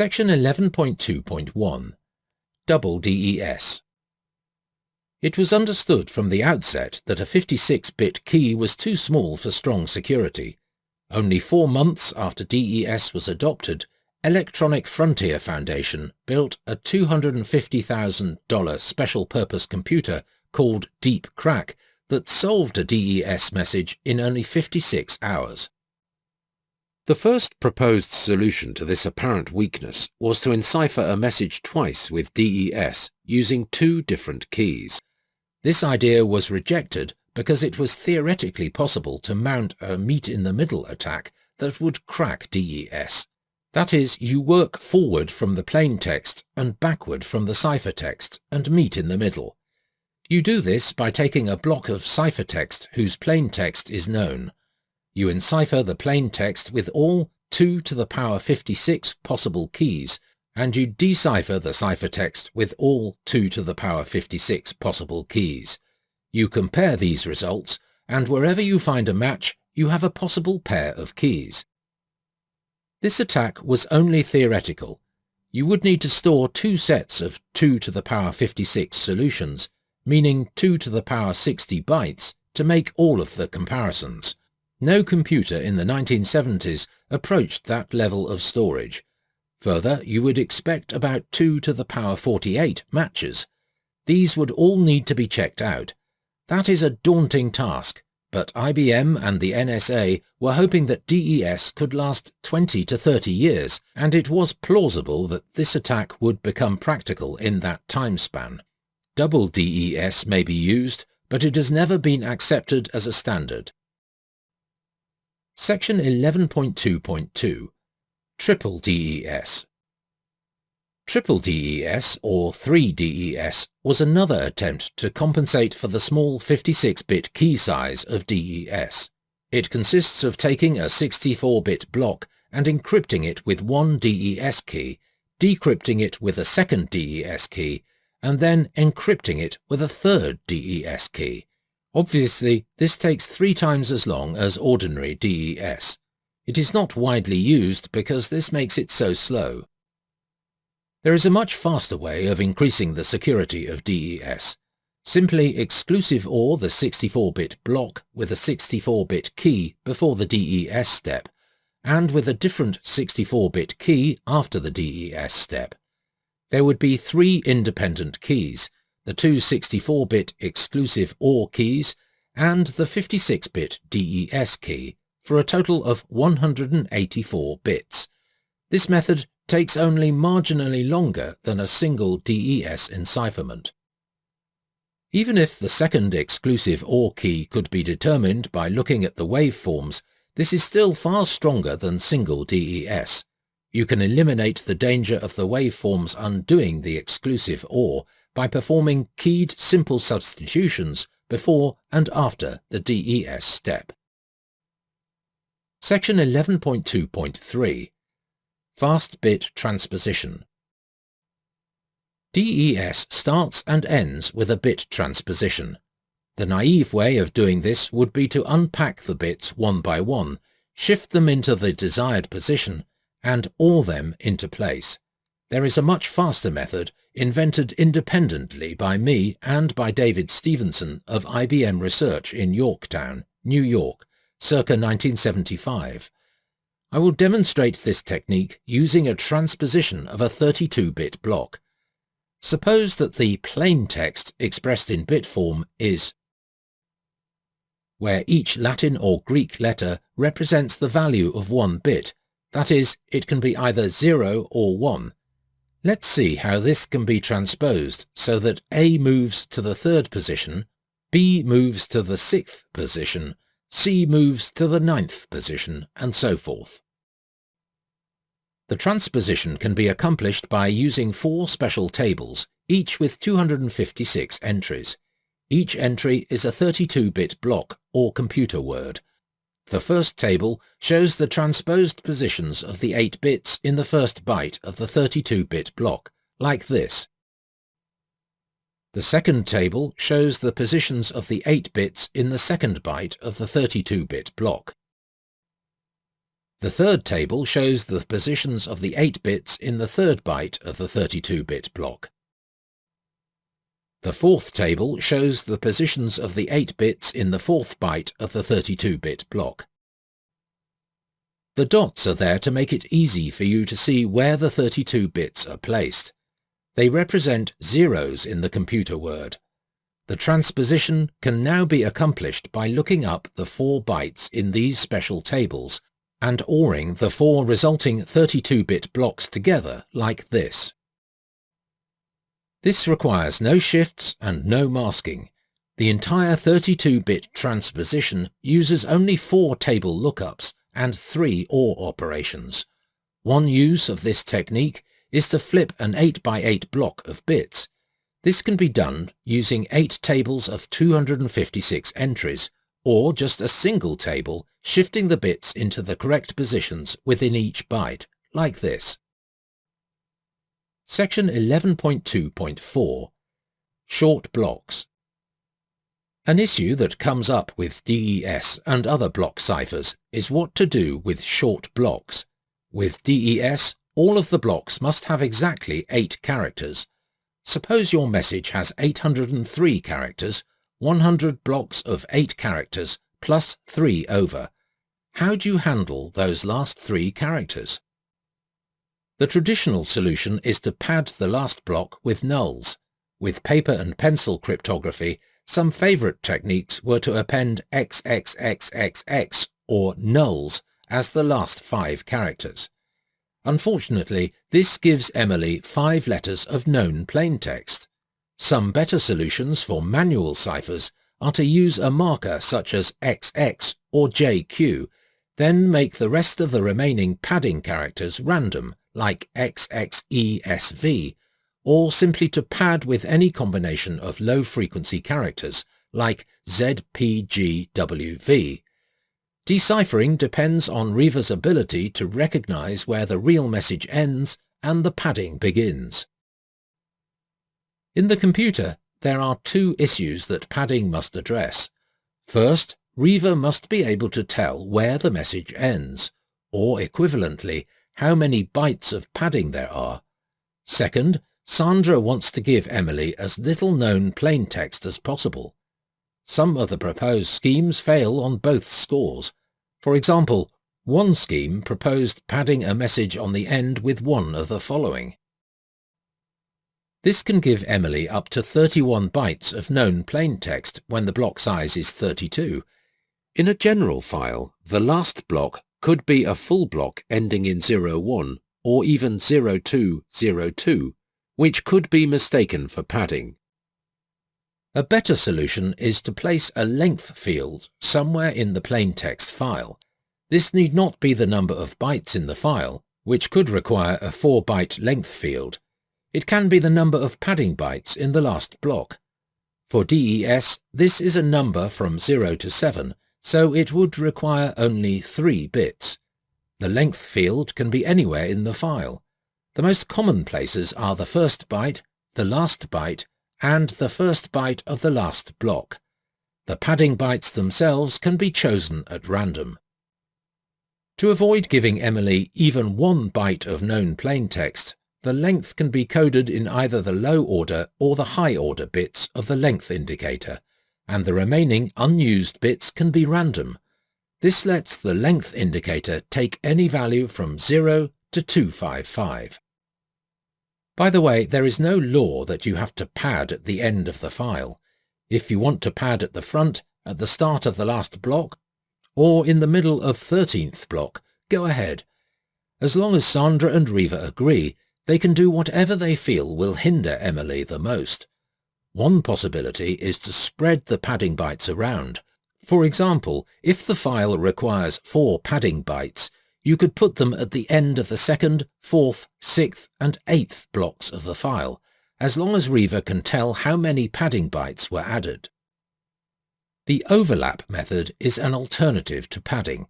Section 11.2.1 Double DES. It was understood from the outset that a 56-bit key was too small for strong security. Only 4 months after DES was adopted, Electronic Frontier Foundation built a $250,000 special-purpose computer called Deep Crack that solved a DES message in only 56 hours. The first proposed solution to this apparent weakness was to encipher a message twice with DES using 2 different keys. This idea was rejected because it was theoretically possible to mount a meet-in-the-middle attack that would crack DES. That is, you work forward from the plain text and backward from the ciphertext and meet in the middle. You do this by taking a block of ciphertext whose plain text is known. You encipher the plain text with all 2 to the power 56 possible keys, and you decipher the ciphertext with all 2 to the power 56 possible keys. You compare these results, and wherever you find a match, you have a possible pair of keys. This attack was only theoretical. You would need to store 2 sets of 2 to the power 56 solutions, meaning 2 to the power 60 bytes, to make all of the comparisons. No computer in the 1970s approached that level of storage. Further, you would expect about 2 to the power 48 matches. These would all need to be checked out. That is a daunting task, but IBM and the NSA were hoping that DES could last 20 to 30 years, and it was plausible that this attack would become practical in that time span. Double DES may be used, but it has never been accepted as a standard. Section 11.2.2 Triple DES. Triple DES, or 3DES, was another attempt to compensate for the small 56-bit key size of DES. It consists of taking a 64-bit block and encrypting it with one DES key, decrypting it with a second DES key, and then encrypting it with a third DES key. Obviously, this takes 3 times as long as ordinary DES. It is not widely used because this makes it so slow. There is a much faster way of increasing the security of DES. Simply exclusive OR the 64-bit block with a 64-bit key before the DES step, and with a different 64-bit key after the DES step. There would be 3 independent keys, the 2 64-bit exclusive OR keys, and the 56-bit DES key, for a total of 184 bits. This method takes only marginally longer than a single DES encipherment. Even if the second exclusive OR key could be determined by looking at the waveforms, this is still far stronger than single DES. You can eliminate the danger of the waveforms undoing the exclusive OR by performing keyed simple substitutions before and after the DES step. Section 11.2.3 Fast bit transposition. DES starts and ends with a bit transposition. The naive way of doing this would be to unpack the bits one by one, shift them into the desired position, and OR them into place. There is a much faster method, invented independently by me and by David Stevenson of IBM Research in Yorktown, New York, circa 1975. I will demonstrate this technique using a transposition of a 32-bit block. Suppose that the plain text expressed in bit form is where each Latin or Greek letter represents the value of 1 bit, that is, it can be either 0 or 1. Let's see how this can be transposed so that A moves to the 3rd position, B moves to the 6th position, C moves to the 9th position, and so forth. The transposition can be accomplished by using 4 special tables, each with 256 entries. Each entry is a 32-bit block or computer word. The first table shows the transposed positions of the 8 bits in the first byte of the 32-bit block, like this. The second table shows the positions of the 8 bits in the second byte of the 32-bit block. The third table shows the positions of the 8 bits in the third byte of the 32-bit block. The fourth table shows the positions of the 8 bits in the fourth byte of the 32-bit block. The dots are there to make it easy for you to see where the 32 bits are placed. They represent zeros in the computer word. The transposition can now be accomplished by looking up the 4 bytes in these special tables and ORing the 4 resulting 32-bit blocks together like this. This requires no shifts and no masking. The entire 32-bit transposition uses only 4 table lookups and 3 OR operations. One use of this technique is to flip an 8x8 block of bits. This can be done using 8 tables of 256 entries, or just a single table shifting the bits into the correct positions within each byte, like this. Section 11.2.4 Short Blocks. An issue that comes up with DES and other block ciphers is what to do with short blocks. With DES, all of the blocks must have exactly 8 characters. Suppose your message has 803 characters, 100 blocks of 8 characters plus 3 over. How do you handle those last 3 characters? The traditional solution is to pad the last block with nulls. With paper and pencil cryptography, some favorite techniques were to append XXXXX or nulls as the last 5 characters. Unfortunately, this gives Emily 5 letters of known plaintext. Some better solutions for manual ciphers are to use a marker such as XX or JQ, then make the rest of the remaining padding characters random, like XXESV, or simply to pad with any combination of low-frequency characters, like ZPGWV. Deciphering depends on Riva's ability to recognize where the real message ends and the padding begins. In the computer, there are 2 issues that padding must address. First, Riva must be able to tell where the message ends, or equivalently, how many bytes of padding there are. Second, Sandra wants to give Emily as little known plaintext as possible. Some of the proposed schemes fail on both scores. For example, one scheme proposed padding a message on the end with one of the following. This can give Emily up to 31 bytes of known plaintext when the block size is 32. In a general file, the last block could be a full block ending in 01 or even 0202, which could be mistaken for padding. A better solution is to place a length field somewhere in the plaintext file. This need not be the number of bytes in the file, which could require a 4-byte length field. It can be the number of padding bytes in the last block. For DES, this is a number from 0 to 7, so it would require only 3 bits. The length field can be anywhere in the file. The most common places are the first byte, the last byte, and the first byte of the last block. The padding bytes themselves can be chosen at random. To avoid giving Emily even 1 byte of known plaintext, the length can be coded in either the low order or the high order bits of the length indicator, and the remaining unused bits can be random. This lets the length indicator take any value from 0 to 255. By the way, there is no law that you have to pad at the end of the file. If you want to pad at the front, at the start of the last block, or in the middle of 13th block, go ahead. As long as Sandra and Riva agree, they can do whatever they feel will hinder Emily the most. One possibility is to spread the padding bytes around. For example, if the file requires 4 padding bytes, you could put them at the end of the 2nd, 4th, 6th and 8th blocks of the file, as long as Riva can tell how many padding bytes were added. The overlap method is an alternative to padding.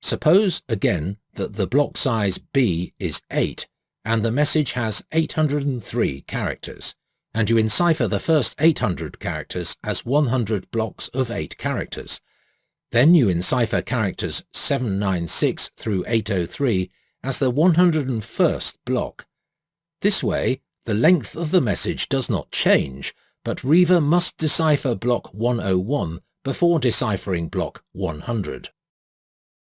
Suppose, again, that the block size B is 8 and the message has 803 characters, and you encipher the first 800 characters as 100 blocks of 8 characters. Then you encipher characters 796 through 803 as the 101st block. This way, the length of the message does not change, but Reaver must decipher block 101 before deciphering block 100.